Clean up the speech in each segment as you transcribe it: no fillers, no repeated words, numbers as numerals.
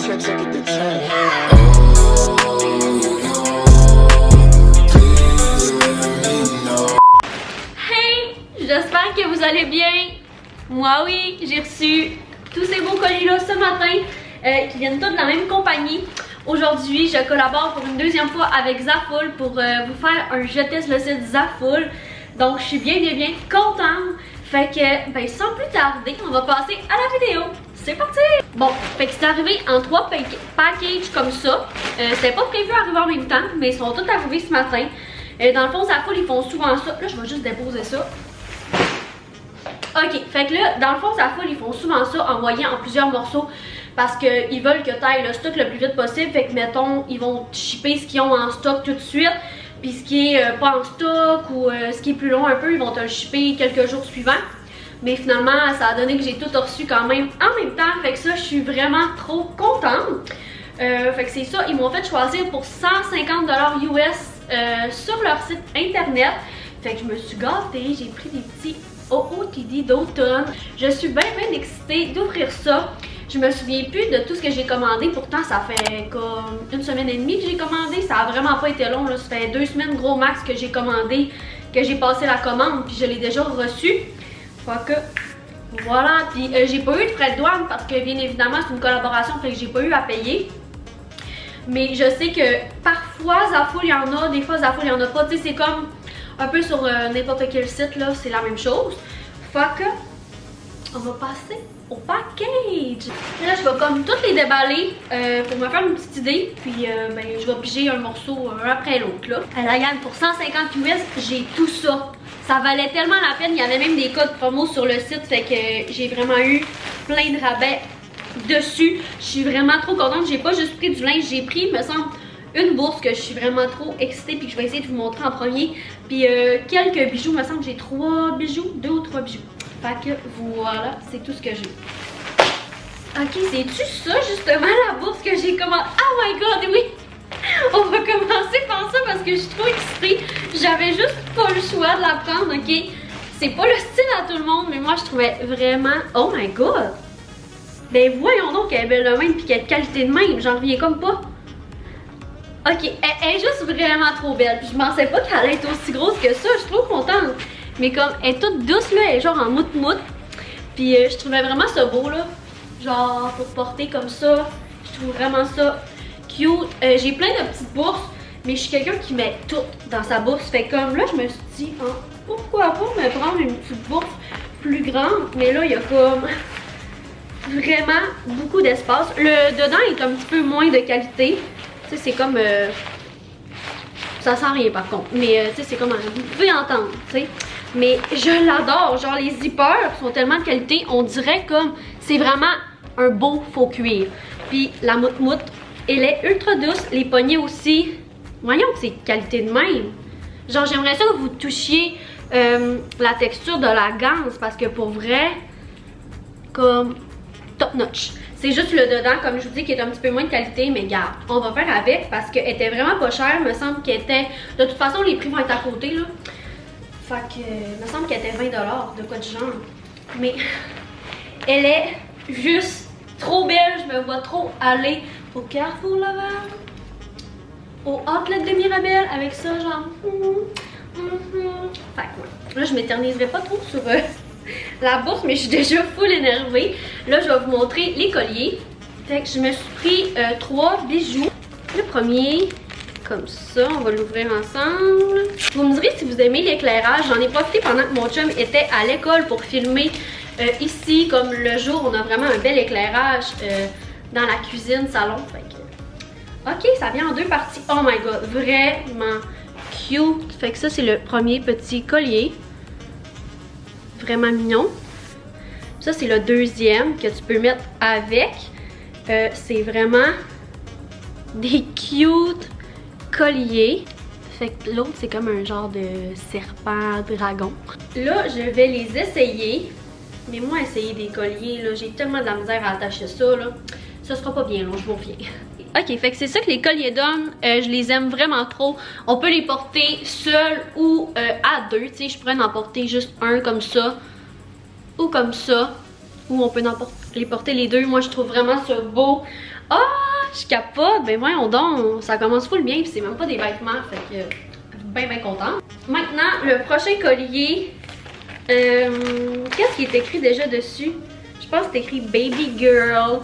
tricks, I get the chain. Hey, j'espère que vous allez bien. Moi oui, j'ai reçu tous ces beaux colis là ce matin qui viennent tous de la même compagnie. Aujourd'hui, je collabore pour une deuxième fois avec Zaful pour vous faire un je teste le site Zaful. Donc je suis bien contente. Fait que ben sans plus tarder, on va passer à la vidéo. C'est parti! Bon, fait que c'est arrivé en 3 packages comme ça. C'était pas prévu arriver en même temps, mais ils sont tous arrivés ce matin. Dans le fond, Zaful, ils font souvent ça. Là, je vais juste déposer ça. Ok, fait que là, dans le fond, Zaful, ils font souvent ça, envoyer en plusieurs morceaux. Parce qu'ils veulent que tu ailles le stock le plus vite possible. Fait que, mettons, ils vont te shipper ce qu'ils ont en stock tout de suite. Puis ce qui est pas en stock ou ce qui est plus long un peu, ils vont te le shipper quelques jours suivants. Mais finalement, ça a donné que j'ai tout reçu quand même en même temps. Fait que ça, je suis vraiment trop contente. Fait que c'est ça, ils m'ont fait choisir pour 150$ US sur leur site internet. Fait que je me suis gâtée, j'ai pris des petits OOTD d'automne. Je suis bien excitée d'ouvrir ça. Je me souviens plus de tout ce que j'ai commandé. Pourtant, ça fait comme 1 semaine et demie que j'ai commandé. Ça a vraiment pas été long, là. Ça fait 2 semaines gros max que j'ai commandé, que j'ai passé la commande, puis je l'ai déjà reçu. Fait que voilà, puis j'ai pas eu de frais de douane parce que bien évidemment c'est une collaboration, fait que j'ai pas eu à payer. Mais je sais que parfois Zaful il y en a, des fois Zaful il y en a pas. Tu sais, c'est comme un peu sur n'importe quel site là, c'est la même chose. Fait que on va passer au package. Là je vais comme toutes les déballer pour me faire une petite idée. Puis ben, je vais piger un morceau un après l'autre là. La gamme pour 150 US, j'ai tout ça. Ça valait tellement la peine, il y avait même des codes promo sur le site, fait que j'ai vraiment eu plein de rabais dessus. Je suis vraiment trop contente, j'ai pas juste pris du linge, j'ai pris, me semble, une bourse que je suis vraiment trop excitée puis que je vais essayer de vous montrer en premier. Puis quelques bijoux, me semble que j'ai 3 bijoux, 2 ou 3 bijoux. Fait que voilà, c'est tout ce que j'ai. Ok, c'est-tu ça justement la bourse que j'ai commandée? Oh my god, oui! On va commencer par ça parce que je suis trop excitée. J'avais juste pas le choix de la prendre, ok? C'est pas le style à tout le monde, mais moi je trouvais vraiment... Oh my god! Ben voyons donc qu'elle est belle de même pis qu'elle est de qualité de même, j'en reviens comme pas. Ok, elle est juste vraiment trop belle. Je pensais pas qu'elle allait être aussi grosse que ça, je suis trop contente. Mais comme elle est toute douce là, elle est genre en moute-moute. Puis je trouvais vraiment ça beau là. Genre pour porter comme ça, je trouve vraiment ça cute. J'ai plein de petites bourses, mais je suis quelqu'un qui met tout dans sa bourse. Fait comme là, je me suis dit, hein, pourquoi pas me prendre une petite bourse plus grande. Mais là, il y a comme vraiment beaucoup d'espace. Le dedans est un petit peu moins de qualité. Tu sais, c'est comme... ça sent rien par contre. Mais tu sais, c'est comme... Vous pouvez entendre, tu sais. Mais je l'adore. Genre, les zippers sont tellement de qualité. On dirait comme... C'est vraiment un beau faux cuir. Puis la moute-moute, elle est ultra douce, les poignées aussi. Voyons que c'est qualité de même. Genre j'aimerais ça que vous touchiez la texture de la ganse parce que pour vrai, comme top notch. C'est juste le dedans, comme je vous dis, qui est un petit peu moins de qualité, mais garde, on va faire avec parce qu'elle était vraiment pas chère. Me semble qu'elle était... De toute façon, les prix vont être à côté là. Fait que, me semble qu'elle était 20$, de quoi du genre. Mais elle est juste trop belle, je me vois trop aller au Carrefour Laval, au Outlet de Mirabel avec ça, genre. Fait que ouais. Là, je m'éterniserai pas trop sur la bourse, mais je suis déjà full énervée. Là, je vais vous montrer les colliers. Fait que je me suis pris 3 bijoux. Le premier, comme ça, on va l'ouvrir ensemble. Vous me direz si vous aimez l'éclairage. J'en ai profité pendant que mon chum était à l'école pour filmer ici. Comme le jour, on a vraiment un bel éclairage dans la cuisine, salon. Fait que... Ok, ça vient en 2 parties. Oh my god, vraiment cute. Fait que ça, c'est le premier petit collier. Vraiment mignon. Ça, c'est le deuxième que tu peux mettre avec. C'est vraiment des cute colliers. Fait que l'autre, c'est comme un genre de serpent dragon. Là, je vais les essayer. Mais moi, essayer des colliers, là, j'ai tellement de la misère à attacher ça, là. Ça sera pas bien long, je vous reviens. Ok, fait que c'est ça que les colliers donnent. Je les aime vraiment trop. On peut les porter seuls ou à deux. Tu sais, je pourrais en porter juste un comme ça ou comme ça. Ou on peut les porter les deux. Moi, je trouve vraiment ça beau Ah, je capote. Ben voyons donc, ça commence full bien. Puis c'est même pas des vêtements. Fait que bien contente. Maintenant, le prochain collier. Qu'est-ce qui est écrit déjà dessus? Je pense que c'est écrit Baby Girl.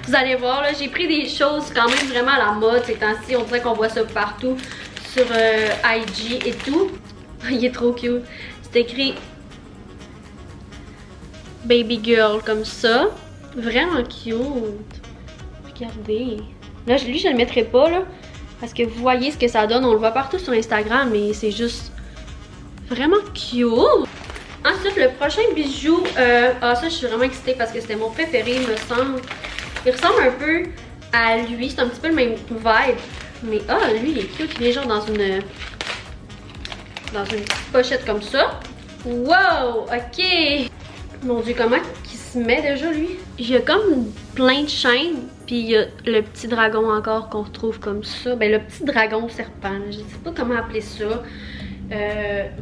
Vous allez voir, là, j'ai pris des choses quand même vraiment à la mode ces temps-ci. On dirait qu'on voit ça partout sur IG et tout. Il est trop cute. C'est écrit Baby Girl comme ça. Vraiment cute. Regardez. Là, lui, je le mettrai pas, là. Parce que vous voyez ce que ça donne. On le voit partout sur Instagram, mais c'est juste vraiment cute. Ensuite, le prochain bijou, ça je suis vraiment excitée parce que c'était mon préféré, il me semble. Il ressemble un peu à lui, c'est un petit peu le même vibe. Mais lui il est cute, il est genre dans une petite pochette comme ça. Wow, ok. Mon dieu, comment il se met déjà lui? Il y a comme plein de chaînes, puis il y a le petit dragon encore qu'on retrouve comme ça. Ben le petit dragon serpent, je sais pas comment appeler ça.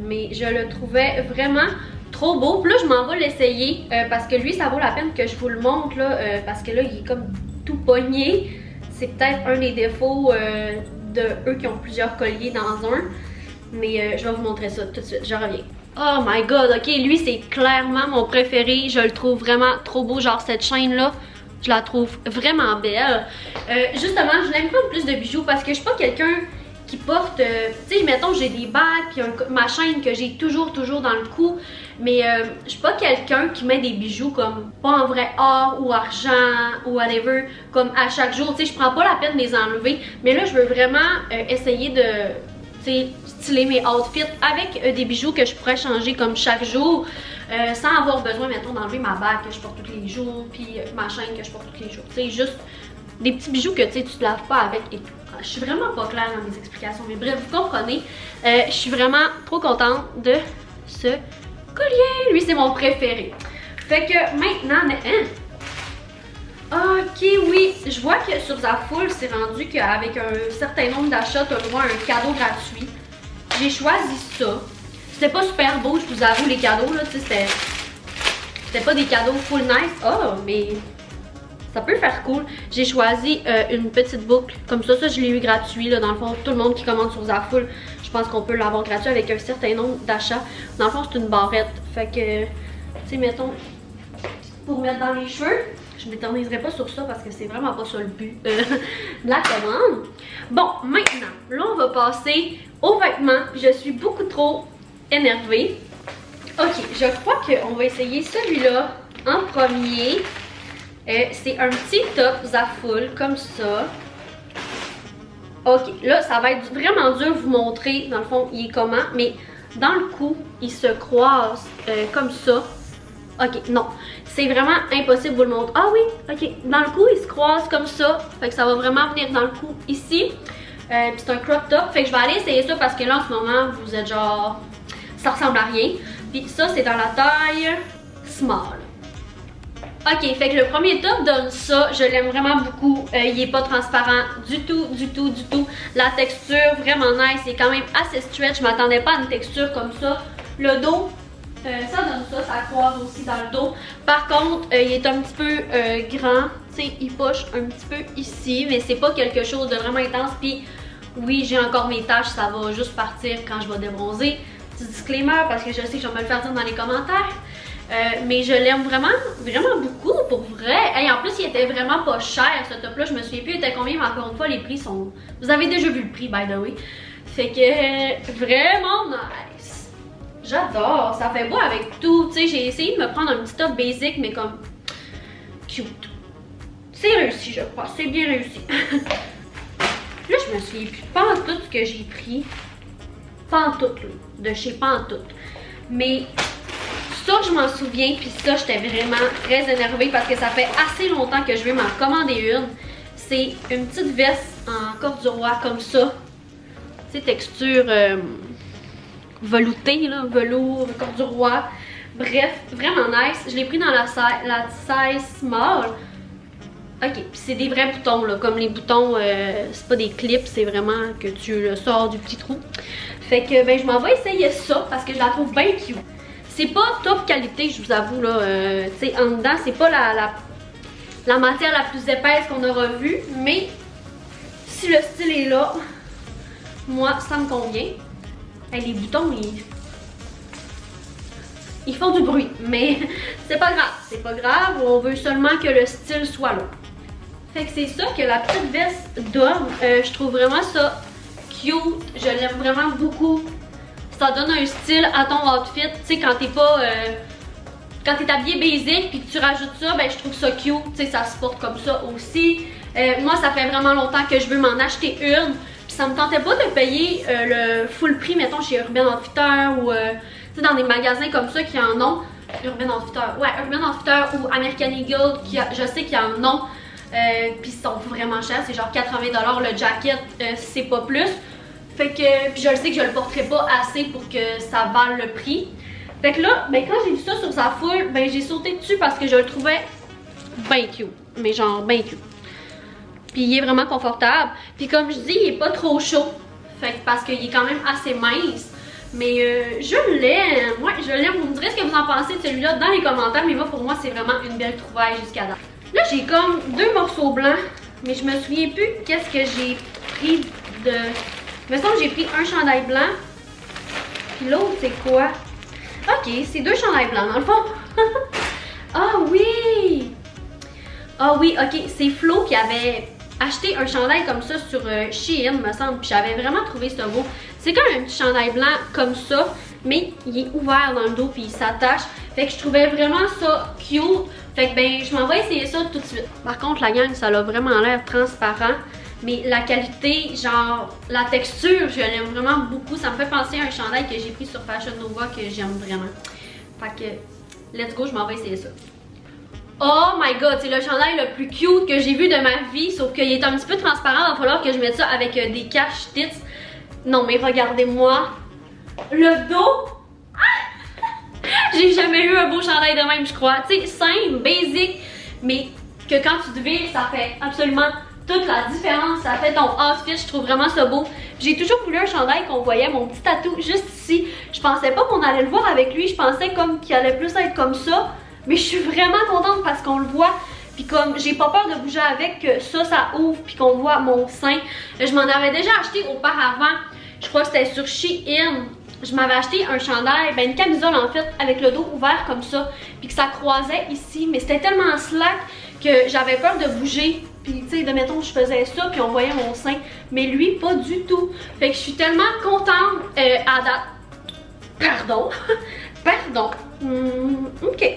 Mais je le trouvais vraiment trop beau. Puis là je m'en vais l'essayer parce que lui ça vaut la peine que je vous le montre là, parce que là il est comme tout pogné. C'est peut-être un des défauts de eux qui ont plusieurs colliers dans un. Mais je vais vous montrer ça tout de suite, je reviens. Oh my god, ok, lui c'est clairement mon préféré. Je le trouve vraiment trop beau, genre cette chaîne là. Je la trouve vraiment belle. Justement, je voulais me prendre plus de bijoux parce que je suis pas quelqu'un qui porte, tu sais, mettons j'ai des bagues puis ma chaîne que j'ai toujours dans le cou, mais je suis pas quelqu'un qui met des bijoux comme pas en vrai or ou argent ou whatever comme à chaque jour, tu sais, je prends pas la peine de les enlever, mais là je veux vraiment essayer de, tu sais, styler mes outfits avec des bijoux que je pourrais changer comme chaque jour sans avoir besoin, mettons, d'enlever ma bague que je porte tous les jours puis ma chaîne que je porte tous les jours, tu sais, juste des petits bijoux que tu sais, tu te laves pas avec et tout. Je suis vraiment pas claire dans mes explications, mais bref, vous comprenez. Je suis vraiment trop contente de ce collier. Lui, c'est mon préféré. Fait que maintenant, ok, oui, je vois que sur Zaful, c'est rendu qu'avec un certain nombre d'achats, tu as le droit à un cadeau gratuit. J'ai choisi ça. C'était pas super beau, je vous avoue, les cadeaux, là, tu sais, c'était pas des cadeaux full nice. Oh, mais ça peut faire cool. J'ai choisi une petite boucle comme ça. Ça, je l'ai eu gratuit. Là, dans le fond, tout le monde qui commande sur Zaful, je pense qu'on peut l'avoir gratuit avec un certain nombre d'achats. Dans le fond, c'est une barrette. Fait que, tu sais, mettons, pour mettre dans les cheveux, je m'éterniserai pas sur ça parce que c'est vraiment pas ça le but de la commande. Bon, maintenant, là, on va passer aux vêtements. Je suis beaucoup trop énervée. Ok, je crois qu'on va essayer celui-là en premier. C'est un petit top Zaful comme ça. Ok, là ça va être vraiment dur de vous montrer dans le fond il est comment, mais dans le cou il se croise comme ça. Ok, non, c'est vraiment impossible de vous le montrer. Ah oui, ok, dans le cou il se croise comme ça, fait que ça va vraiment venir dans le cou ici. Puis c'est un crop top, fait que je vais aller essayer ça parce que là en ce moment vous êtes genre, ça ressemble à rien. Puis ça c'est dans la taille small. Ok, fait que le premier top donne ça, je l'aime vraiment beaucoup, il est pas transparent du tout. La texture vraiment nice, il est quand même assez stretch, je m'attendais pas à une texture comme ça. Le dos, ça donne ça, ça croise aussi dans le dos. Par contre, il est un petit peu grand, tu sais, il poche un petit peu ici, mais c'est pas quelque chose de vraiment intense. Puis oui, j'ai encore mes taches, ça va juste partir quand je vais débronzer. Petit disclaimer parce que je sais que je vais me le faire dire dans les commentaires. Mais je l'aime vraiment beaucoup pour vrai. Hey, en plus, il était vraiment pas cher ce top là. Je me souviens plus, il était combien, mais encore une fois, les prix sont. Vous avez déjà vu le prix, by the way. Fait que vraiment nice. J'adore. Ça fait beau avec tout. Tu sais, j'ai essayé de me prendre un petit top basic, mais comme cute. C'est réussi, je crois. C'est bien réussi. Là, je me souviens plus pas en tout ce que j'ai pris. Pas en tout, là. De chez Pantoute. Mais ça, je m'en souviens, puis ça, j'étais vraiment très énervée parce que ça fait assez longtemps que je vais m'en commander une. C'est une petite veste en corduroy comme ça. Tu sais, texture veloutée, là, velours, corduroy. Bref, vraiment nice. Je l'ai pris dans la size small. Ok, puis c'est des vrais boutons, là, comme les boutons, c'est pas des clips, c'est vraiment que tu le sors du petit trou. Fait que, ben, je m'en vais essayer ça parce que je la trouve bien cute. C'est pas top qualité, je vous avoue, là, tu sais, en dedans, c'est pas la matière la plus épaisse qu'on aura vue, mais si le style est là, moi ça me convient. Hey, les boutons, ils font du bruit, mais c'est pas grave, on veut seulement que le style soit là. Fait que c'est ça que la petite veste donne, je trouve vraiment ça cute, je l'aime vraiment beaucoup. Ça donne un style à ton outfit, tu sais quand t'es pas... quand t'es habillé basic puis que tu rajoutes ça, ben je trouve ça cute, tu sais ça se porte comme ça aussi. Moi ça fait vraiment longtemps que je veux m'en acheter une, puis ça me tentait pas de payer le full prix, mettons chez Urban Outfitters ou tu sais dans des magasins comme ça qui en ont. Urban Outfitters, ouais, Urban Outfitters ou American Eagle, je sais qu'ils en ont, puis ils sont vraiment chers, c'est genre 80$ le jacket, c'est pas plus. Fait que, puis je le sais que je le porterai pas assez pour que ça vale le prix. Fait que là, ben quand j'ai vu ça sur sa foule, ben j'ai sauté dessus parce que je le trouvais ben cute. Mais genre ben cute. Puis il est vraiment confortable. Puis comme je dis, il est pas trop chaud. Fait que parce qu'il est quand même assez mince. Mais je l'aime. Ouais, je l'aime. Vous me direz ce que vous en pensez de celui-là dans les commentaires. Mais moi, pour moi, c'est vraiment une belle trouvaille jusqu'à date. Là, j'ai comme 2 morceaux blancs. Mais je me souviens plus qu'est-ce que j'ai pris de... Il me semble que j'ai pris un chandail blanc. Puis l'autre, c'est quoi? Ok, c'est 2 chandails blancs dans le fond. Ah oui! Ah oui, ok, c'est Flo qui avait acheté un chandail comme ça sur Shein, me semble. Puis j'avais vraiment trouvé ça beau. C'est comme un petit chandail blanc comme ça, mais il est ouvert dans le dos puis il s'attache. Fait que je trouvais vraiment ça cute. Fait que ben, je m'en vais essayer ça tout de suite. Par contre, la gang, ça a vraiment l'air transparent. Mais la qualité, genre, la texture, je l'aime vraiment beaucoup. Ça me fait penser à un chandail que j'ai pris sur Fashion Nova que j'aime vraiment. Fait que, let's go, je m'en vais essayer ça. Oh my god, c'est le chandail le plus cute que j'ai vu de ma vie. Sauf qu'il est un petit peu transparent, il va falloir que je mette ça avec des cache-tits. Non mais regardez-moi. Le dos. J'ai jamais eu un beau chandail de même, je crois. Tu sais, simple, basic, mais que quand tu te vires, ça fait absolument toute la différence. Ça fait ton outfit, je trouve vraiment ça beau. J'ai toujours voulu un chandail qu'on voyait, mon petit tatou juste ici. Je pensais pas qu'on allait le voir avec lui, je pensais comme qu'il allait plus être comme ça. Mais je suis vraiment contente parce qu'on le voit. Puis comme j'ai pas peur de bouger avec, que ça ouvre puis qu'on voit mon sein. Je m'en avais déjà acheté auparavant. Je crois que c'était sur Shein. Je m'avais acheté un chandail, ben une camisole en fait, avec le dos ouvert comme ça. Puis que ça croisait ici. Mais c'était tellement slack que j'avais peur de bouger. Puis tu sais, de mettons je faisais ça puis on voyait mon sein. Mais lui, pas du tout. Fait que je suis tellement contente à date. Pardon. Pardon. Ok.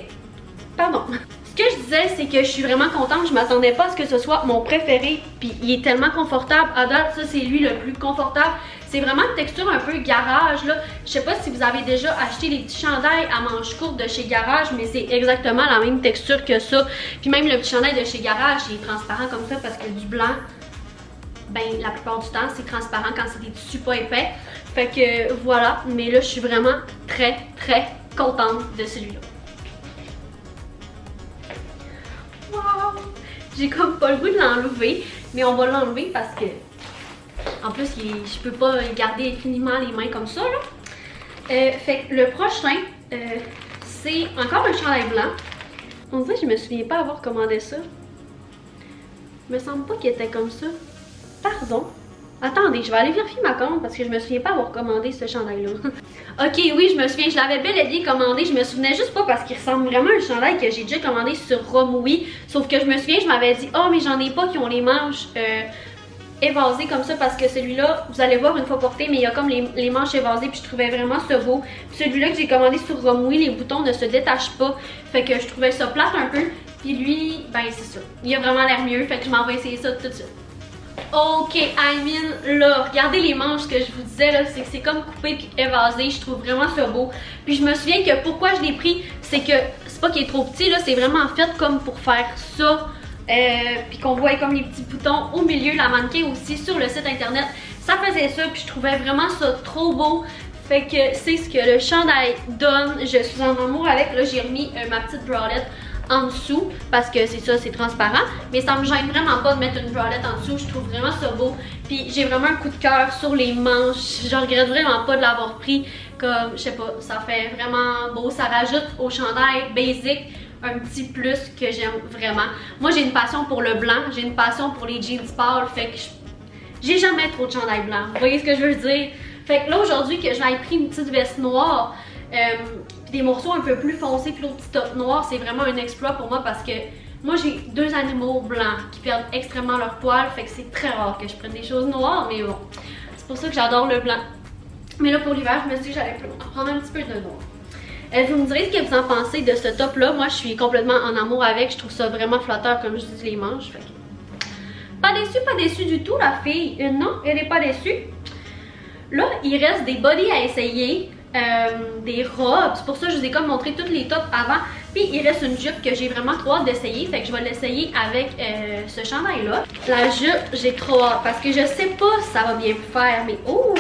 Pardon. Ce que je disais, c'est que je suis vraiment contente. Je m'attendais pas à ce que ce soit mon préféré. Puis il est tellement confortable. À date, ça c'est lui le plus confortable. C'est vraiment une texture un peu garage là. Je sais pas si vous avez déjà acheté les petits chandails à manches courtes de chez Garage, mais c'est exactement la même texture que ça. Puis même le petit chandail de chez Garage, il est transparent comme ça parce que du blanc, ben la plupart du temps c'est transparent quand c'est des tissus pas épais. Fait que voilà. Mais là, je suis vraiment très très contente de celui-là. Wow! J'ai comme pas le goût de l'enlever, mais on va l'enlever parce que en plus je peux pas garder infiniment les mains comme ça là. Fait que le prochain c'est encore un chandail blanc. On dirait que je me souviens pas avoir commandé ça. Il me semble pas qu'il était comme ça. Pardon. Attendez, je vais aller vérifier ma commande parce que je me souviens pas avoir commandé ce chandail-là. Ok, oui, je me souviens, je l'avais bel et bien commandé. Je me souvenais juste pas parce qu'il ressemble vraiment à un chandail que j'ai déjà commandé sur Romui. Sauf que je me souviens, je m'avais dit, oh, mais j'en ai pas qui ont les manches évasées comme ça parce que celui-là, vous allez voir une fois porté, mais il y a comme les manches évasées. Puis je trouvais vraiment ça beau. Puis celui-là que j'ai commandé sur Romui, les boutons ne se détachent pas. Fait que je trouvais ça plate un peu. Puis lui, ben c'est ça. Il a vraiment l'air mieux. Fait que je m'en vais essayer ça tout de suite. Ok, I mean, là, regardez les manches que je vous disais, là, c'est que c'est comme coupé puis évasé, je trouve vraiment ça beau. Puis je me souviens que pourquoi je l'ai pris, c'est que c'est pas qu'il est trop petit, là, c'est vraiment fait comme pour faire ça. Puis qu'on voit comme les petits boutons au milieu, la mannequin aussi sur le site internet, ça faisait ça, puis je trouvais vraiment ça trop beau. Fait que c'est ce que le chandail donne, je suis en amour avec, là j'ai remis ma petite bralette en dessous parce que c'est ça, c'est transparent, mais ça me gêne vraiment pas de mettre une bralette en dessous, je trouve vraiment ça beau. Puis j'ai vraiment un coup de cœur sur les manches, je regrette vraiment pas de l'avoir pris, comme je sais pas, ça fait vraiment beau, ça rajoute au chandail basic un petit plus que j'aime vraiment. Moi, j'ai une passion pour le blanc, j'ai une passion pour les jeans pâles, fait que j'ai jamais trop de chandail blanc. Vous voyez ce que je veux dire? Fait que là, aujourd'hui, que j'aille pris une petite veste noire, puis des morceaux un peu plus foncés, puis l'autre petit top noir, c'est vraiment un exploit pour moi parce que moi, j'ai 2 animaux blancs qui perdent extrêmement leur poil, fait que c'est très rare que je prenne des choses noires, mais bon, c'est pour ça que j'adore le blanc. Mais là, pour l'hiver, je me suis dit que j'allais prendre un petit peu de noir. Vous me direz ce que vous en pensez de ce top-là. Moi, je suis complètement en amour avec. Je trouve ça vraiment flatteur, comme je dis, les manches. Fait que... pas déçue du tout, la fille. Non, elle n'est pas déçue. Là, il reste des bodys à essayer, des robes. C'est pour ça que je vous ai comme montré tous les tops avant. Puis, il reste une jupe que j'ai vraiment trop hâte d'essayer. Fait que je vais l'essayer avec ce chandail-là. La jupe, j'ai trop hâte parce que je sais pas si ça va bien faire. Mais, oh,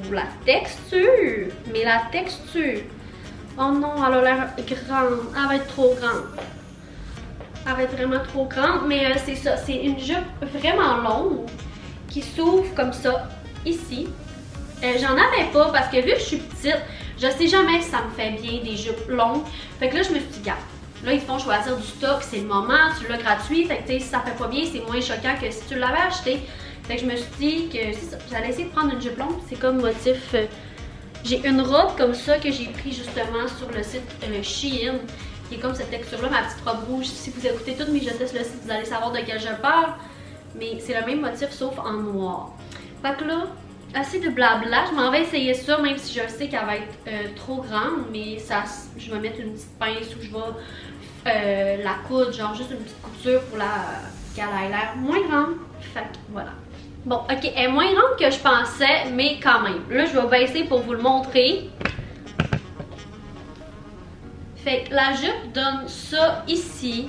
la texture. Mais la texture... Oh non, elle a l'air grande. Elle va être trop grande. Elle va être vraiment trop grande. Mais c'est ça, c'est une jupe vraiment longue qui s'ouvre comme ça, ici. J'en avais pas parce que vu que je suis petite, je sais jamais si ça me fait bien des jupes longues. Fait que là, je me suis dit, garde. Là, ils te font choisir du stock, c'est le moment, tu l'as gratuit. Fait que tu sais, si ça fait pas bien, c'est moins choquant que si tu l'avais acheté. Fait que je me suis dit que c'est ça. J'allais essayer de prendre une jupe longue. C'est comme motif... J'ai une robe comme ça que j'ai pris justement sur le site Shein, qui est comme cette texture-là, ma petite robe rouge. Si vous écoutez toutes mes je teste le site, vous allez savoir de quel je parle. Mais c'est le même motif sauf en noir. Fait que là, assez de blabla, je m'en vais essayer ça, même si je sais qu'elle va être trop grande. Mais ça, je vais mettre une petite pince où je vais la coudre, genre juste une petite couture pour qu'elle ait l'air moins grande. Fait que voilà. Bon, ok, elle est moins grande que je pensais, mais quand même. Là, je vais baisser pour vous le montrer. Fait que la jupe donne ça ici.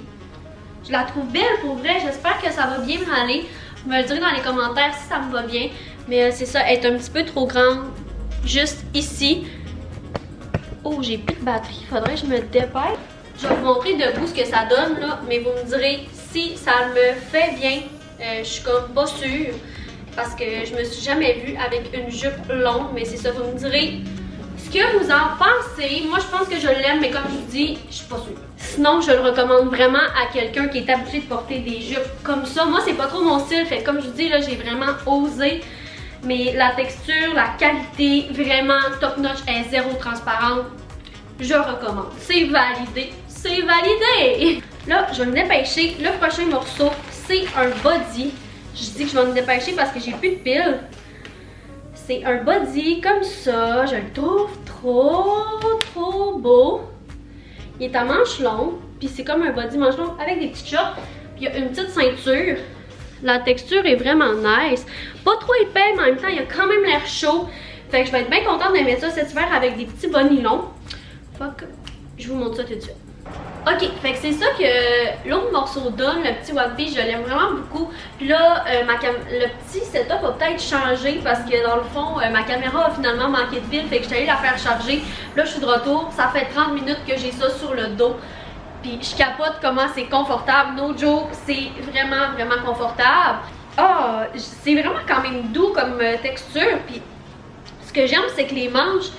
Je la trouve belle pour vrai. J'espère que ça va bien m'aller. Vous me le direz dans les commentaires si ça me va bien. Mais c'est ça, elle est un petit peu trop grande. Juste ici. Oh, j'ai plus de batterie. Faudrait que je me dépêche. Je vais vous montrer debout ce que ça donne, là. Mais vous me direz si ça me fait bien. Je suis comme pas sûre. Parce que je me suis jamais vue avec une jupe longue, mais c'est ça, vous me direz ce que vous en pensez. Moi, je pense que je l'aime, mais comme je vous dis, je suis pas sûre. Sinon, je le recommande vraiment à quelqu'un qui est habitué de porter des jupes comme ça. Moi, c'est pas trop mon style, fait comme je vous dis, là, j'ai vraiment osé. Mais la texture, la qualité, vraiment top notch, elle est zéro transparente. Je recommande. C'est validé. C'est validé! Là, je vais me dépêcher. Le prochain morceau, c'est un body. Je dis que je vais me dépêcher parce que j'ai plus de piles. C'est un body comme ça. Je le trouve trop beau. Il est à manches longues. Puis c'est comme un body manches longues avec des petites shorts. Puis il y a une petite ceinture. La texture est vraiment nice. Pas trop épais, mais en même temps, il a quand même l'air chaud. Fait que je vais être bien contente de mettre ça cet hiver avec des petits bas nylon. Fuck. Je vous montre ça tout de suite. Ok, fait que c'est ça que l'autre morceau donne, le petit One Piece, je l'aime vraiment beaucoup. Puis là, le petit setup a peut-être changé parce que dans le fond, ma caméra a finalement manqué de pile, fait que je suis allée la faire charger. Là, je suis de retour, ça fait 30 minutes que j'ai ça sur le dos. Puis je capote comment c'est confortable, no joke, c'est vraiment confortable. Ah, c'est vraiment quand même doux comme texture. Puis ce que j'aime, c'est que les manches,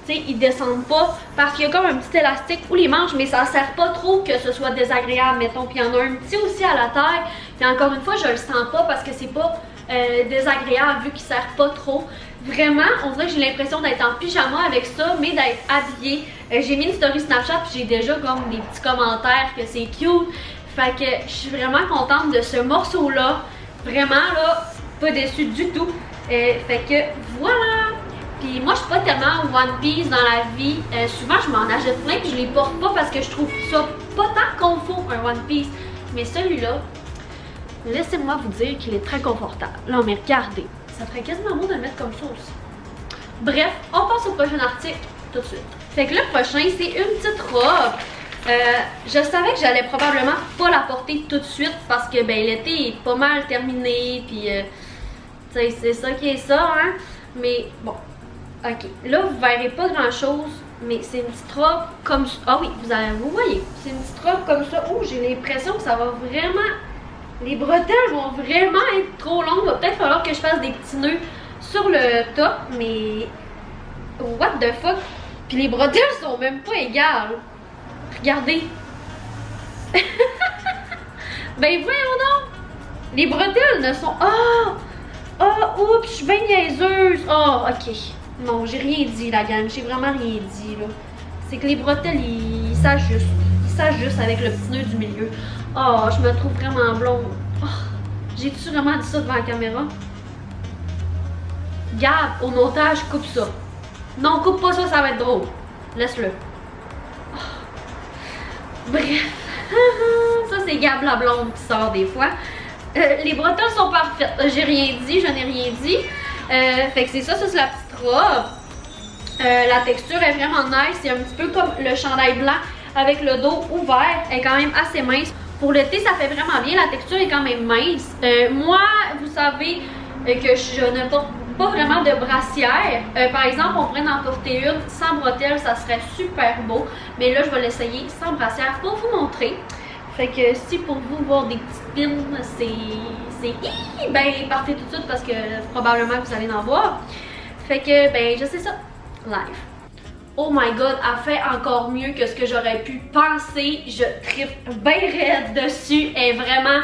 tu sais, ils descendent pas parce qu'il y a comme un petit élastique ou les manches, mais ça sert pas trop que ce soit désagréable, mettons. Puis il y en a un petit aussi à la taille. Puis encore une fois, je le sens pas parce que c'est pas désagréable vu qu'il sert pas trop. Vraiment, on dirait que j'ai l'impression d'être en pyjama avec ça, mais d'être habillée. J'ai mis une story Snapchat puis j'ai déjà comme des petits commentaires que c'est cute. Fait que je suis vraiment contente de ce morceau-là. Vraiment là, pas déçue du tout. Fait que voilà! Puis moi, je suis pas tellement One Piece dans la vie. Souvent, je m'en achète plein puis je les porte pas parce que je trouve ça pas tant qu'on faut un One Piece. Mais celui-là, laissez-moi vous dire qu'il est très confortable. Là, mais regardez, ça ferait quasiment beau de le mettre comme ça aussi. Bref, on passe au prochain article tout de suite. Fait que le prochain, c'est une petite robe. Je savais que j'allais probablement pas la porter tout de suite parce que ben l'été est pas mal terminé. Puis, tu sais, c'est ça qui est ça, hein. Mais bon. Ok, là vous verrez pas grand chose, mais c'est une petite robe comme ça. Ah oui, vous voyez, c'est une petite robe comme ça. Oh, j'ai l'impression que ça va vraiment, les bretelles vont vraiment être trop longues. Il va peut-être falloir que je fasse des petits nœuds sur le top, mais what the fuck. Puis les bretelles sont même pas égales. Regardez, Ben voyons donc! Les bretelles ne sont... Oups, je suis bien niaiseuse! Ok. Non, j'ai rien dit, la gang. J'ai vraiment rien dit, là. C'est que les bretelles, ils s'ajustent. Ils s'ajustent avec le petit nœud du milieu. Je me trouve vraiment blonde. J'ai-tu vraiment dit ça devant la caméra? Gab, au montage, coupe ça. Non, coupe pas ça, ça va être drôle. Laisse-le. Bref. Ça, c'est Gab la blonde qui sort des fois. Les bretelles sont parfaites. J'ai rien dit, je n'ai rien dit. Fait que c'est ça, c'est la petite robe. La texture est vraiment nice. C'est un petit peu comme le chandail blanc avec le dos ouvert. Elle est quand même assez mince. Pour l'été, ça fait vraiment bien. La texture est quand même mince. Moi, vous savez que je ne porte pas vraiment de brassière. Par exemple, on pourrait en porter une sans bretelles, ça serait super beau. Mais là, je vais l'essayer sans brassière pour vous montrer. Fait que si pour vous voir des petites pins, c'est ben partez tout de suite parce que probablement vous allez en voir. Fait que ben je sais ça, live. Oh my god, elle fait encore mieux que ce que j'aurais pu penser. Je trippe bien raide dessus. Elle est vraiment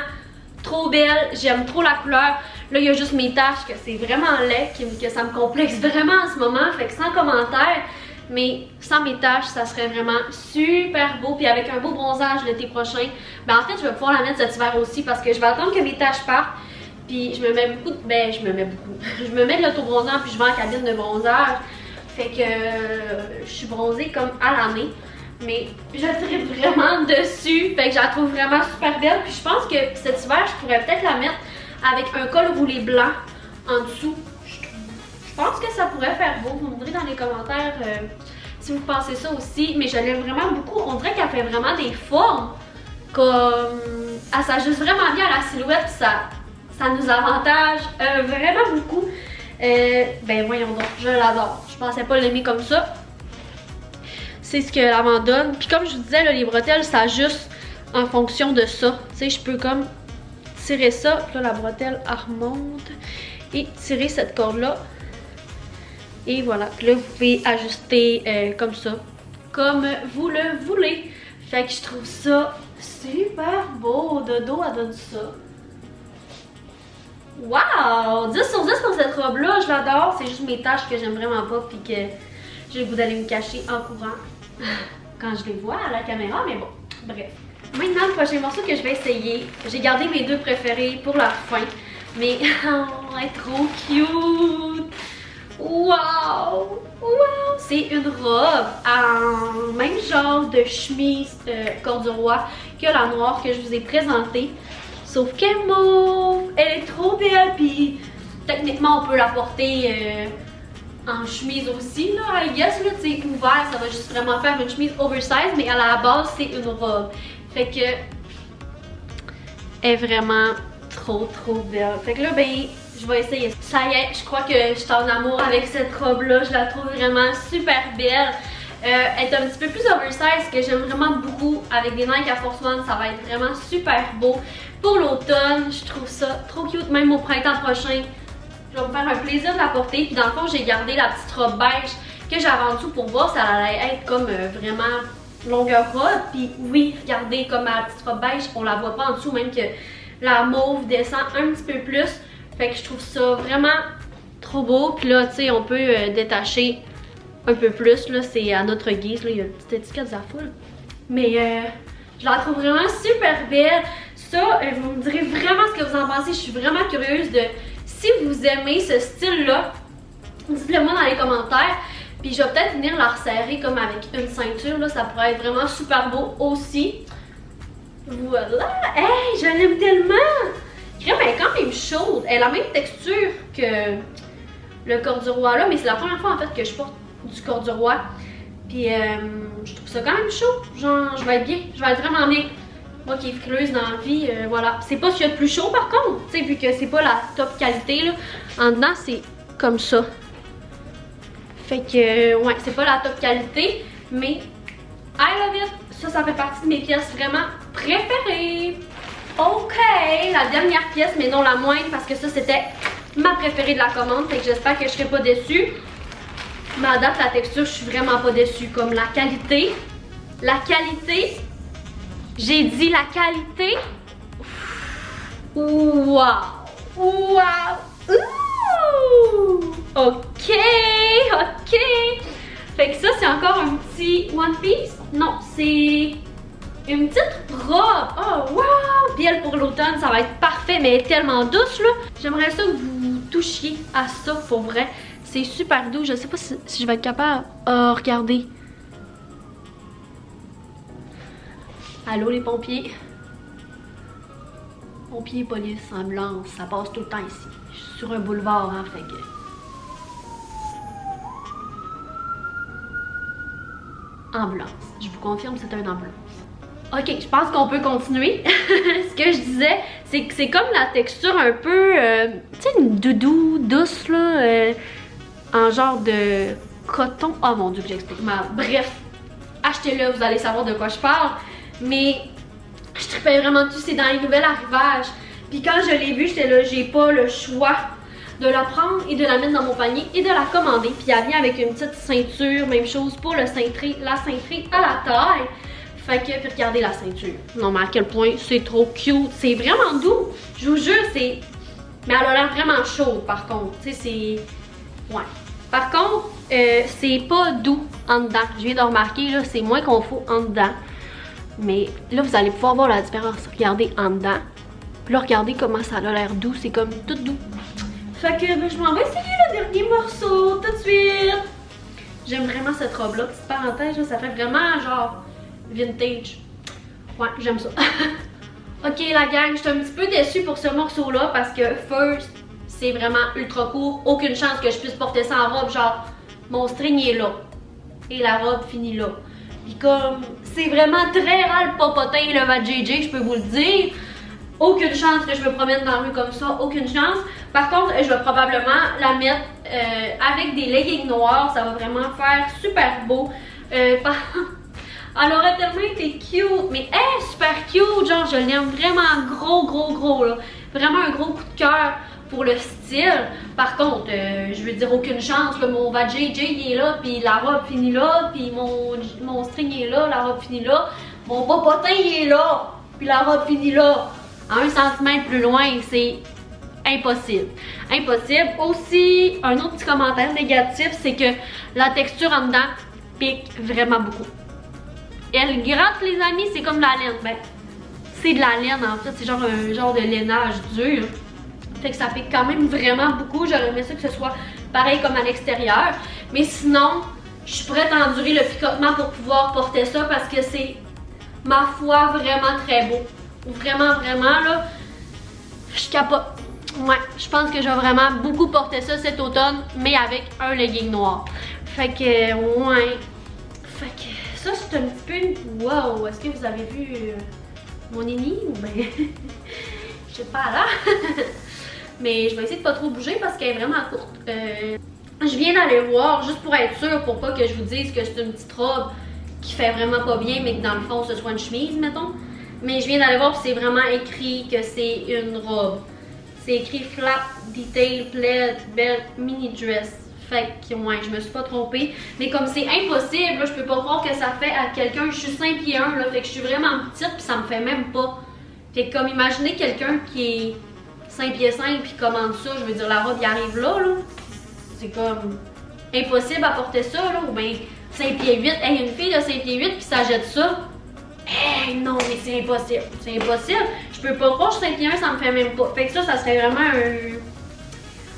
trop belle. J'aime trop la couleur. Là, il y a juste mes taches que c'est vraiment laid, que ça me complexe vraiment en ce moment. Fait que sans commentaire. Mais sans mes taches, ça serait vraiment super beau. Puis avec un beau bronzage l'été prochain, ben en fait, je vais pouvoir la mettre cet hiver aussi parce que je vais attendre que mes taches partent. Puis je me mets beaucoup de... Ben, je me mets beaucoup. Je me mets de l'autobronzant puis je vais en cabine de bronzage. Fait que je suis bronzée comme à l'année. Mais je tripe vraiment dessus. Fait que je la trouve vraiment super belle. Puis je pense que cet hiver, je pourrais peut-être la mettre avec un col roulé blanc en dessous. Je pense que ça pourrait faire beau. Vous me direz dans les commentaires si vous pensez ça aussi. Mais je l'aime vraiment beaucoup. On dirait qu'elle fait vraiment des formes. Comme... Elle s'ajuste vraiment bien à la silhouette. Ça nous avantage vraiment beaucoup. Ben voyons donc, je l'adore. Je pensais pas l'aimer comme ça. C'est ce que l'avant donne. Puis comme je vous disais, là, les bretelles s'ajustent en fonction de ça. Tu sais, je peux comme tirer ça. Puis là, la bretelle, elle remonte. Et tirer cette corde-là. Et voilà, puis là vous pouvez ajuster comme ça, comme vous le voulez. Fait que je trouve ça super beau, de dos elle donne ça. Wow! 10 sur 10 pour cette robe-là, je l'adore. C'est juste mes taches que j'aime vraiment pas puis que j'ai le goût d'aller me cacher en courant quand je les vois à la caméra, mais bon, bref. Maintenant, le prochain morceau que je vais essayer, j'ai gardé mes deux préférés pour la fin, mais elle est trop cute! Wow! Wow! C'est une robe en même genre de chemise corduroy que la noire que je vous ai présentée. Sauf qu'elle est mauve. Elle est trop belle. Puis techniquement, on peut la porter en chemise aussi. Là, I guess, là, tu sais, ouvert, ça va juste vraiment faire une chemise oversize. Mais à la base, c'est une robe. Fait que elle est vraiment trop belle. Fait que là, ben... je vais essayer. Ça y est, je crois que je suis en amour avec cette robe-là. Je la trouve vraiment super belle. Elle est un petit peu plus oversize, que j'aime vraiment beaucoup. Avec des Nike Air Force One, ça va être vraiment super beau. Pour l'automne, je trouve ça trop cute. Même au printemps prochain, je vais me faire un plaisir de la porter. Puis dans le fond, j'ai gardé la petite robe beige que j'avais en dessous pour voir si elle allait être comme vraiment longueur robe. Puis oui, regardez, comme ma petite robe beige, on la voit pas en dessous, même que la mauve descend un petit peu plus. Fait que je trouve ça vraiment trop beau. Puis là, tu sais, on peut détacher un peu plus. Là, c'est à notre guise. Là, il y a une petite étiquette Zaful. Mais je la trouve vraiment super belle. Ça, vous me direz vraiment ce que vous en pensez. Je suis vraiment curieuse de... Si vous aimez ce style-là, dites-le moi dans les commentaires. Puis je vais peut-être venir la resserrer comme avec une ceinture. Là, ça pourrait être vraiment super beau aussi. Voilà! Hey, je l'aime tellement! Elle est quand même chaude. Elle a la même texture que le corduroy là, mais c'est la première fois en fait que je porte du corduroy. Puis je trouve ça quand même chaud. Genre, je vais être bien. Je vais être vraiment bien. Moi qui est frileuse dans la vie, voilà. C'est pas ce qu'il y a de plus chaud par contre. Tu sais, vu que c'est pas la top qualité là. En dedans, c'est comme ça. Fait que, ouais, c'est pas la top qualité. Mais, I love it. Ça fait partie de mes pièces vraiment préférées. Ok, la dernière pièce, mais non la moindre, parce que ça c'était ma préférée de la commande, fait que j'espère que je serai pas déçue. Mais à date, la texture, je suis vraiment pas déçue. Comme la qualité, J'ai dit la qualité. Wow! Wow! Ouh! Ok! Ok! Fait que ça, c'est encore un petit One Piece. Non, c'est une petite robe. Oh, wow! Puis elle, pour l'automne, ça va être parfait, mais elle est tellement douce, là. J'aimerais ça que vous touchiez à ça, pour vrai. C'est super doux. Je sais pas si je vais être capable. Oh, regardez. Allô, les pompiers? Pompiers, police, ambulance, ça passe tout le temps ici. Je suis sur un boulevard, hein, fait que... Ambulance. Je vous confirme, c'est une ambulance. Ok, je pense qu'on peut continuer. Ce que je disais, c'est que c'est comme la texture un peu... tu sais, une doudou douce, là, en genre de coton. Oh mon dieu, que j'explique mal. Bref, achetez-le, vous allez savoir de quoi je parle. Mais je trippais vraiment dessus, c'est dans les nouveaux arrivages. Puis quand je l'ai vu, j'étais là, j'ai pas le choix de la prendre et de la mettre dans mon panier et de la commander. Puis elle vient avec une petite ceinture, même chose pour le cintré, la ceinture à la taille. Fait que, puis regardez la ceinture. Non mais à quel point c'est trop cute. C'est vraiment doux. Je vous jure, c'est... Mais elle a l'air vraiment chaude par contre. Tu sais, c'est... Ouais. Par contre, c'est pas doux en dedans. Je viens de remarquer, là, c'est moins confort en dedans. Mais là, vous allez pouvoir voir la différence. Regardez en dedans. Puis là, regardez comment ça a l'air doux. C'est comme tout doux. Fait que ben, je m'en vais essayer le dernier morceau tout de suite. J'aime vraiment cette robe-là. Petite parenthèse, là, ça fait vraiment genre vintage. Ouais, j'aime ça. Ok, la gang, je suis un petit peu déçue pour ce morceau-là parce que First, c'est vraiment ultra court. Aucune chance que je puisse porter ça en robe. Genre, mon string est là. Et la robe finit là. Puis comme, c'est vraiment très rare le popotin et le va-JJ, je peux vous le dire. Aucune chance que je me promène dans la rue comme ça, aucune chance. Par contre, je vais probablement la mettre avec des leggings noirs, ça va vraiment faire super beau. Elle aurait tellement été cute, mais elle est super cute, genre je l'aime vraiment gros là. Vraiment un gros coup de cœur pour le style. Par contre, je veux dire aucune chance que mon va-JJ il est là, puis la robe finit là, puis mon string est là, la robe finit là. Mon popotin il est là, puis la robe finit là. À 1 centimètre plus loin, c'est impossible. Impossible. Aussi, un autre petit commentaire négatif, c'est que la texture en dedans pique vraiment beaucoup. Elle gratte, les amis, c'est comme de la laine. Ben, c'est de la laine en fait, c'est genre un genre de lainage dur. Fait que ça pique quand même vraiment beaucoup. J'aurais aimé ça que ce soit pareil comme à l'extérieur. Mais sinon, je suis prête à endurer le picotement pour pouvoir porter ça parce que c'est, ma foi, vraiment très beau. Vraiment là, je capote. Ouais, je pense que je vais vraiment beaucoup porter ça cet automne, mais avec un legging noir. Fait que, ouais. Fait que, ça c'est un petit peu... Wow, est-ce que vous avez vu mon nini ou ben... je sais pas là. Mais je vais essayer de pas trop bouger parce qu'elle est vraiment courte. Je viens d'aller voir, juste pour être sûre, pour pas que je vous dise que c'est une petite robe qui fait vraiment pas bien, mais que dans le fond ce soit une chemise, mettons. Mais je viens d'aller voir, c'est vraiment écrit que c'est une robe. C'est écrit Flap Detail Plaid Belt Mini Dress. Fait que ouais, je me suis pas trompée. Mais comme c'est impossible, là, je peux pas croire que ça fait à quelqu'un. Je suis 5 pieds 1, là, fait que je suis vraiment petite puis ça me fait même pas. Fait que comme imaginez quelqu'un qui est 5 pieds 5 puis commande ça, je veux dire la robe y arrive là. C'est comme impossible à porter ça là. Ou bien 5 pieds 8, hey, une fille de 5 pieds 8 puis ça jette ça. Hey, non, mais c'est impossible. C'est impossible. Je peux pas croire que je suis 5 pieds 1, ça me fait même pas. Fait que ça serait vraiment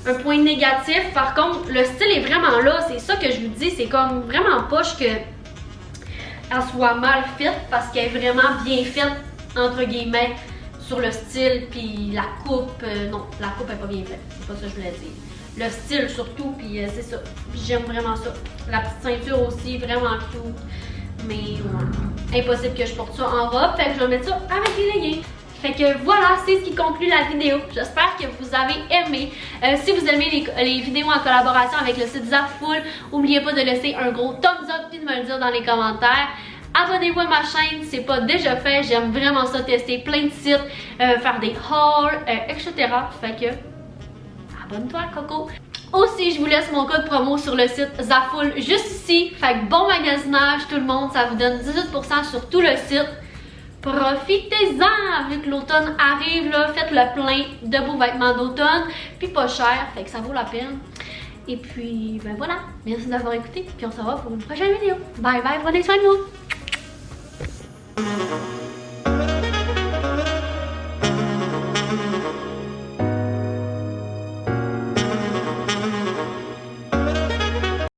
un point négatif. Par contre, le style est vraiment là. C'est ça que je vous dis. C'est comme vraiment poche que elle soit mal faite parce qu'elle est vraiment bien faite, entre guillemets, sur le style. Puis la coupe. Non, la coupe est pas bien faite. C'est pas ça que je voulais dire. Le style surtout, puis c'est ça. J'aime vraiment ça. La petite ceinture aussi, vraiment cute. Mais ouais, impossible que je porte ça en robe, fait que je vais mettre ça avec les leggings. Fait que voilà, c'est ce qui conclut la vidéo. J'espère que vous avez aimé. Si vous aimez les vidéos en collaboration avec le site Zaful, n'oubliez pas de laisser un gros thumbs up et de me le dire dans les commentaires. Abonnez-vous à ma chaîne si c'est pas déjà fait. J'aime vraiment ça, tester plein de sites, faire des hauls, etc. Fait que abonne-toi, Coco. Aussi, je vous laisse mon code promo sur le site Zaful juste ici. Fait que bon magasinage tout le monde, ça vous donne 18% sur tout le site. profitez-en vu que l'automne arrive là, faites le plein de beaux vêtements d'automne, puis pas cher, fait que ça vaut la peine. Et puis ben voilà, merci d'avoir écouté, puis on se revoit pour une prochaine vidéo. Bye bye, prenez soin de vous.